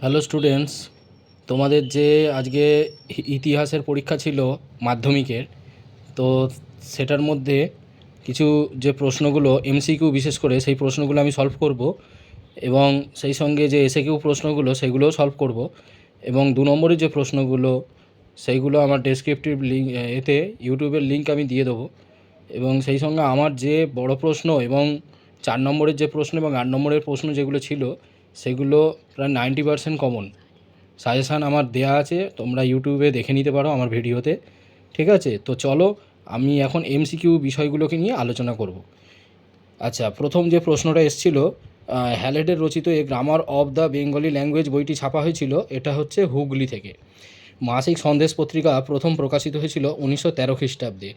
Hello students, তোমাদের যে আজকে ইতিহাসের পরীক্ষা ছিল মাধ্যমিকের, তো সেটার মধ্যে কিছু যে প্রশ্নগুলো এমসিকিউ বিশেষ করে সেই প্রশ্নগুলো আমি সলভ করব এবং সেই সঙ্গে যে এসএকিউ প্রশ্নগুলো সেগুলোও সলভ করব এবং 2 নম্বরের যে প্রশ্নগুলো সেইগুলো আমার ডেসক্রিপটিভ লিঙ্ক এতে ইউটিউবের লিঙ্ক আমি দিয়ে দেবো। এবং সেই সঙ্গে আমার যে বড় প্রশ্ন এবং 4 নম্বরের যে প্রশ্ন এবং 8 নম্বরের প্রশ্ন যেগুলো ছিল সেগুলো প্রায় 90% কমন সাজেশান আমার দেয়া আছে, তোমরা ইউটিউবে দেখে নিতে পারো আমার ভিডিওতে। ঠিক আছে, তো চলো আমি এখন এমসিকিউ বিষয়গুলোকে নিয়ে আলোচনা করব। আচ্ছা, প্রথম যে প্রশ্নটা এসেছিল, হ্যালেডের রচিত a grammar of the Bengali language বইটি ছাপা হয়েছিল, এটা হচ্ছে হুগলি থেকে। মাসিক সন্দেশ পত্রিকা প্রথম প্রকাশিত হয়েছিল 1913 খ্রিস্টাব্দে।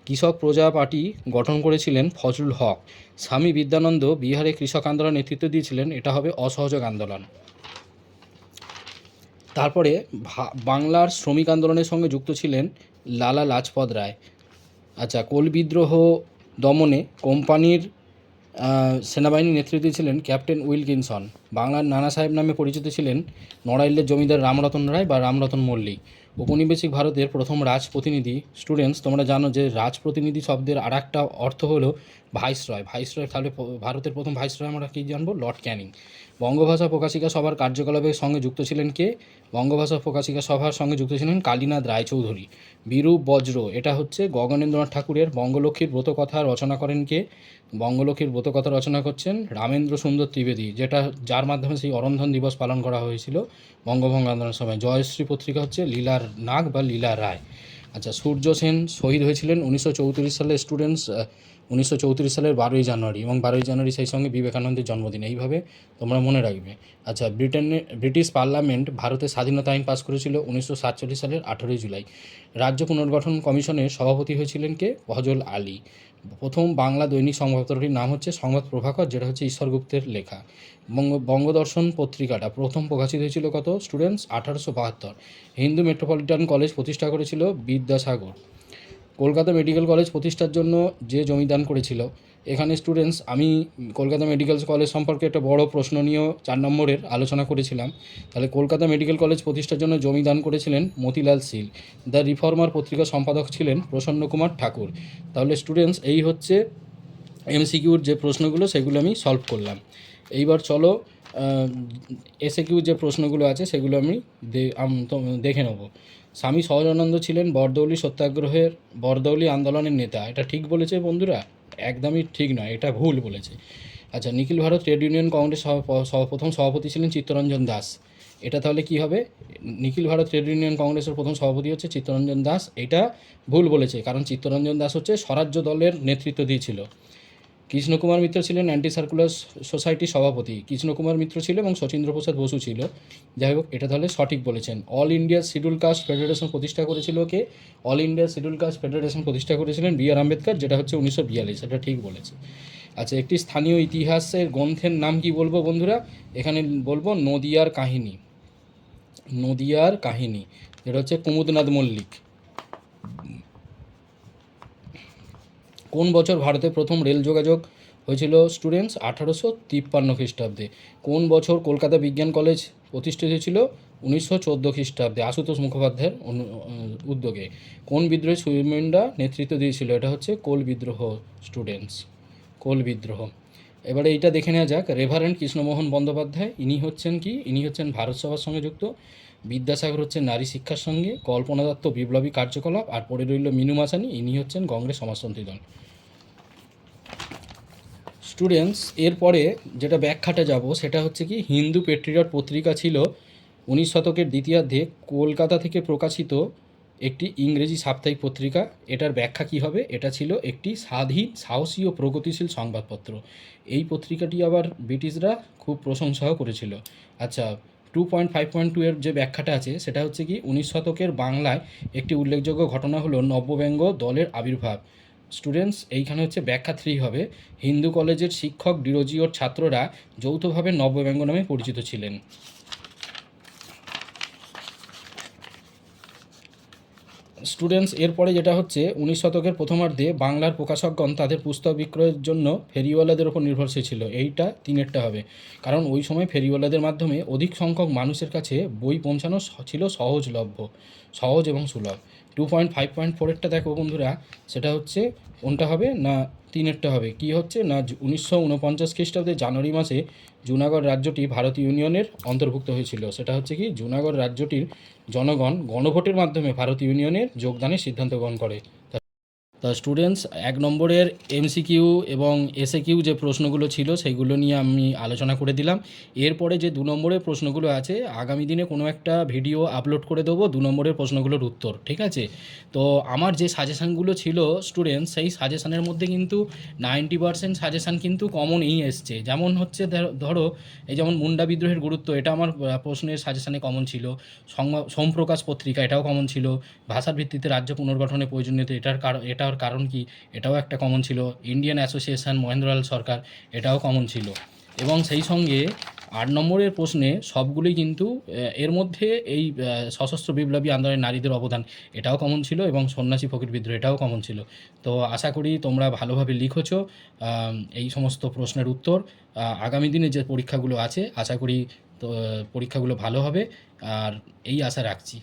কৃষক প্রজা পার্টি গঠন করেছিলেন ফজলুল হক। স্বামী বিদ্যানন্দ বিহারে কৃষক আন্দোলন নেতৃত্ব দিয়েছিলেন, এটা হবে অসহযোগ আন্দোলন। তারপরে বাংলার শ্রমিক আন্দোলনের সঙ্গে যুক্ত ছিলেন লালা লাজপত রায়। আচ্ছা, কোল বিদ্রোহ দমনে কোম্পানির সেনাবাহিনীর নেতৃত্বে ছিলেন ক্যাপ্টেন উইলকিনসন। বাংলার নানা সাহেব নামে পরিচিত ছিলেন নড়াইলের জমিদার রামরতন রায় বা রামরতন মল্লিক। ঔপনিবেশিক ভারতের প্রথম রাজপ্রতিনিধি। স্টুডেন্টস, তোমরা জানো যে রাজপ্রতিনিধি শব্দের আর একটা অর্থ হলো ভাইসরয়। ভাইসরয়, তাহলে ভারতের প্রথম ভাইসরয় আমরা কী জানবো? লর্ড ক্যানিং। বঙ্গভাষা প্রকাশিকা সভার কার্যকলাপের সঙ্গে যুক্ত ছিলেন কে? বঙ্গভাষা প্রকাশিকা সভার সঙ্গে যুক্ত ছিলেন কালীনাথ রায়চৌধুরী। বিরূপ বজ্র, এটা হচ্ছে গগনেন্দ্রনাথ ঠাকুরের। বঙ্গলক্ষ্মীর ব্রতকথা রচনা করেন কে? বঙ্গলক্ষ্মীর ব্রতকথা রচনা করছেন রামেন্দ্র সুন্দর ত্রিবেদী, যার মাধ্যমে সেই অরন্ধন দিবস পালন করা হয়েছিল বঙ্গভঙ্গ আন্দোলনের সময়। জয়শ্রী পত্রিকা হচ্ছে লীলার নাগ বা লীলা রায়। আচ্ছা, সূর্য সেন শহীদ হয়েছিলেন 1934 সালে। স্টুডেন্টস, 1934 সালের 12ই জানুয়ারি, এবং 12ই জানুয়ারি সেই সঙ্গে বিবেকানন্দের জন্মদিন, এইভাবে তোমরা মনে রাখবে। আচ্ছা, ব্রিটিশ পার্লামেন্ট ভারতের স্বাধীনতা আইন পাস করেছিল 1947 সালের 18ই জুলাই। রাজ্য পুনর্গঠন কমিশনের সভাপতি হয়েছিলেন কে? ফজল আলী। প্রথম বাংলা দৈনিক সংবাদপত্রটির নাম হচ্ছে সংবাদ প্রভাকর, যেটা হচ্ছে ঈশ্বরগুপ্তের লেখা। বঙ্গদর্শন পত্রিকাটা প্রথম প্রকাশিত হয়েছিল কত স্টুডেন্টস? 1872। হিন্দু মেট্রোপলিটন কলেজ প্রতিষ্ঠা করেছিল বিদ্যাসাগর। কলকাতা মেডিকেল কলেজ প্রতিষ্ঠার জন্য যে জমিদান করেছিল, এখানে স্টুডেন্টস আমি কলকাতা মেডিকেল কলেজ সম্পর্কে একটা বড় প্রশ্ন নিয়েও 4 নম্বরের আলোচনা করেছিলাম। তাহলে কলকাতা মেডিকেল কলেজ প্রতিষ্ঠার জন্য জমিদান করেছিলেন মতিলাল শীল। দ্য রিফর্মার পত্রিকার সম্পাদক ছিলেন প্রসন্ন কুমার ঠাকুর। তাহলে স্টুডেন্টস, এই হচ্ছে এমসিকিউর যে প্রশ্নগুলো সেগুলো আমি সলভ করলাম। এইবার চলো এসএকিউর যে প্রশ্নগুলো আছে সেগুলো আমি দেখে নেব। স্বামী সহজানন্দ ছিলেন বরদৌলি আন্দোলনের নেতা, এটা ঠিক বলেছে বন্ধুরা? একদমই ঠিক নয়, এটা ভুল বলেছে। আচ্ছা, নিখিল ভারত ট্রেড ইউনিয়ন কংগ্রেস প্রথম সভাপতি ছিলেন চিত্তরঞ্জন দাস, এটা তাহলে কি হবে? নিখিল ভারত ট্রেড ইউনিয়ন কংগ্রেসের প্রথম সভাপতি হচ্ছে চিত্তরঞ্জন দাস, এটা ভুল বলেছে, কারণ চিত্তরঞ্জন দাস হচ্ছে স্বরাজ্য দলের নেতৃত্ব দিয়েছিল। কৃষ্ণকুমার মিত্র ছিলেন অ্যান্টি সার্কুলার সোসাইটির সভাপতি। কৃষ্ণকুমার মিত্র ছিল এবং শচীন্দ্রপ্রসাদ বসু ছিল। যাই হোক, এটা তাহলে সঠিক বলেছেন। All India Scheduled Caste Federation প্রতিষ্ঠা করেছিল কে? All India Scheduled Caste Federation প্রতিষ্ঠা করেছিলেন বি আর আম্বেদকর, যেটা হচ্ছে 1942, এটা ঠিক বলেছে। আচ্ছা, একটি স্থানীয় ইতিহাসের গ্রন্থের নাম কি বলবো বন্ধুরা? এখানে বলবো নদিয়ার কাহিনী। নদিয়ার কাহিনী, যেটা হচ্ছে কুমুদনাথ মল্লিক। কোন বছর ভারতে প্রথম রেল যোগাযোগ হয়েছিল স্টুডেন্টস? 1853 খ্রিস্টাব্দে। কোন বছর কলকাতা বিজ্ঞান কলেজ প্রতিষ্ঠিত হয়েছিল? 1914 খ্রিস্টাব্দে আশুতোষ মুখোপাধ্যায়ের উদ্যোগে। কোন বিদ্রোহে সুমিন্দা নেতৃত্ব দিয়েছিল? এটা হচ্ছে কোল বিদ্রোহ স্টুডেন্টস, কোল বিদ্রোহ। এবারে এইটা দেখে নেওয়া যাক। রেভারেন্ড কৃষ্ণমোহন বন্দ্যোপাধ্যায়, ইনি হচ্ছেন কি? ইনি হচ্ছেন ভারত সভার সঙ্গে যুক্ত। বিদ্যাসাগর হচ্ছেন নারী শিক্ষার সঙ্গে। কল্পনা দত্ত বিপ্লবী কার্যকলাপ। আর পড়ে রইল মিনু মাসানি, ইনি হচ্ছেন কংগ্রেস সমাজতন্ত্রী দল। স্টুডেন্টস, এরপরে যেটা ব্যাখ্যাটা যাব সেটা হচ্ছে কি, হিন্দু পেট্রিয়ট পত্রিকা ছিল 19 শতকের দ্বিতীয়ার্ধে কলকাতা থেকে প্রকাশিত একটি ইংরেজি সাপ্তাহিক পত্রিকা। এটার ব্যাখ্যা কী হবে? এটা ছিল একটি স্বাধীন, সাহসী ও প্রগতিশীল সংবাদপত্র। এই পত্রিকাটি আবার ব্রিটিশরা খুব প্রশংসাও করেছিল। আচ্ছা, 2.5.2 এর যে ব্যাখ্যাটা আছে সেটা হচ্ছে কি, 19 শতকের বাংলায় একটি উল্লেখযোগ্য ঘটনা হলো নব্যব্যঙ্গ দলের আবির্ভাব। স্টুডেন্টস, এইখানে হচ্ছে ব্যাখ্যা 3 হবে। হিন্দু কলেজের শিক্ষক ডিরোজি ওর ছাত্ররা যৌথভাবে নব্যব্যঙ্গ নামে পরিচিত ছিলেন। স্টুডেন্টস এরপরে যেটা হচ্ছে 19 শতকের প্রথমার্ধে বাংলার প্রকাশকগণ তাদের পুস্তক বিক্রয়ের জন্য ফেরিওয়ালাদের ওপর নির্ভরশীল ছিল। এইটা তিনেরটা হবে, কারণ ওই সময় ফেরিওয়ালাদের মাধ্যমে অধিক সংখ্যক মানুষের কাছে বই পৌঁছানো ছিল সহজলভ্য, সহজ এবং সুলভ। 2.5.4-এরটা দেখো বন্ধুরা, সেটা হচ্ছে কোনটা হবে না তিনেরটা হবে। কি হচ্ছে না 1949 খ্রিস্টাব্দে জানুয়ারি মাসে জুনাগড় রাজ্যটি ভারতীয় ইউনিয়নের অন্তর্ভুক্ত হয়েছিল। সেটা হচ্ছে কি জুনাগড় রাজ্যটির জনগণ গণভোটের মাধ্যমে ভারত ইউনিয়নের যোগদানের সিদ্ধান্ত গ্রহণ করে। তা স্টুডেন্টস 1 নম্বরের এমসিকিউ এবং এসএকিউ যে প্রশ্নগুলো ছিল সেইগুলো নিয়ে আমি আলোচনা করে দিলাম। এরপরে যে 2 নম্বরের প্রশ্নগুলো আছে আগামী দিনে কোনো একটা ভিডিও আপলোড করে দেবো 2 নম্বরের প্রশ্নগুলোর উত্তর, ঠিক আছে? তো আমার যে সাজেশানগুলো ছিল স্টুডেন্টস, সেই সাজেশানের মধ্যে কিন্তু 90% সাজেশান কিন্তু কমনই এসছে। যেমন হচ্ছে ধরো এই যেমন মুন্ডা বিদ্রোহের গুরুত্ব, এটা আমার প্রশ্নের সাজেশানে কমন ছিল। সোমপ্রকাশ পত্রিকা, এটাও কমন ছিল। ভাষার ভিত্তিতে রাজ্য পুনর্গঠনের প্রয়োজনীয়তা, এটার কারণ কি, এটাও একটা কমন ছিল। ইন্ডিয়ান অ্যাসোসিয়েশন মহেন্দ্রলাল সরকার, এটাও কমন ছিল। এবং সেই সঙ্গে 8 নম্বরের প্রশ্নে সবগুলোই কিন্তু এর মধ্যে এই সশস্ত্র বিপ্লবী আন্দোলনে নারীদের অবদান, এটাও কমন ছিল। এবং সন্ন্যাসী ফকির বিদ্রোহ, এটাও কমন ছিল। তো আশা করি তোমরা ভালোভাবে লিখেছো এই সমস্ত প্রশ্নের উত্তর। আগামী দিনে যে পরীক্ষাগুলো আছে আশা করি তো পরীক্ষাগুলো ভালো হবে, আর এই আশা রাখছি।